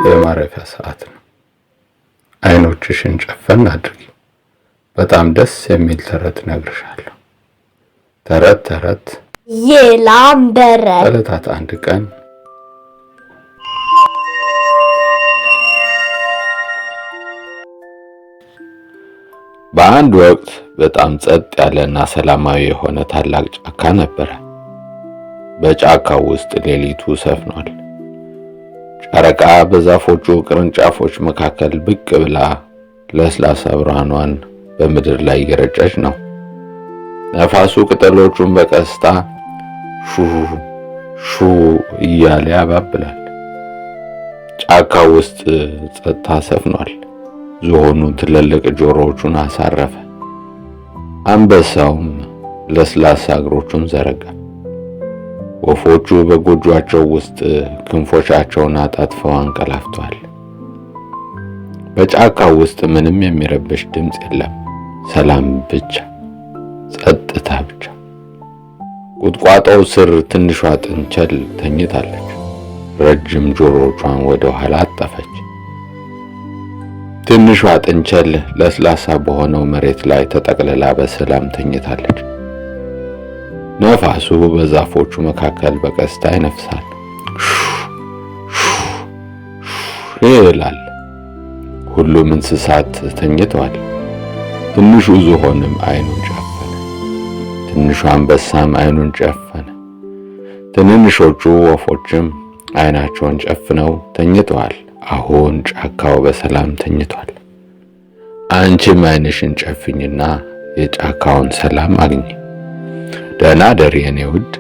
የማረፊያ ሰዓት ነው። አይኖችሽን ጨፈን አድርጊ። በጣም ደስ የሚል ተረት እነግርሻለሁ። ተረት የላምበረት ከዕለታት አንድ ቀን በአንድ ወቅት በጣም ጸጥ ያለና ሰላማዊ የሆነ ታላቅ ጫካ ነበረ። በጫካው ውስጥ ሌሊቱ ሰፍኗል። ጨረቃ በዛፎቹ ቅርንጫፎች መካከል ብቅ ብላ ለስላሳ ብርሃኗን በምድር ላይ እየረጨች ነው። ነፋሱ ቅጠሎቹን በቀስታ ሹ እያለ ያባብላል። ጫካው ውስጥ ጸጥታ ሰፍኗል። ዝሆኑ ትልልቅ ጆሮዎቹን አሳረፈ። አንበሳውም ለስላሳ እግሮቹን ዘረጋ። ወፎቹ በጎጆአቸው ውስጥ ክንፎቻቸውን አጣጥፈው አንቀላፍተዋል። በጫካው ውስጥ ምንም የሚረብሽ ድምፅ የለም። ሰላም ብቻ፣ ጸጥታ ብቻ። ቁጥቋጦው ስር ትንሿ ጥንቸል ተኝታለች። ረጅም ጆሮቿን ወደ ኋላ አጠፈች። ትንሿ ጥንቸል ለስላሳ በሆነው መሬት ላይ ተጠቅልላ በሰላም ተኝታለች። ነፋሱ በዛፎቹ መካከል በቀስታ ይነፍሳል፣ ይላል። ሁሉም እንስሳት ተኝተዋል። ትንሹ ዝሆንም አይኑን ጨፈነ። ትንሹ አንበሳም አይኑን ጨፈነ። ትንንሾቹ ወፎችም አይናቸውን ጨፍነው ተኝተዋል። አሁን ጫካው በሰላም ተኝቷል። አንቺም አይንሽን ጨፍኝና የጫካውን ሰላም አግኝ። ደህና ደሪ የኔ ውድ።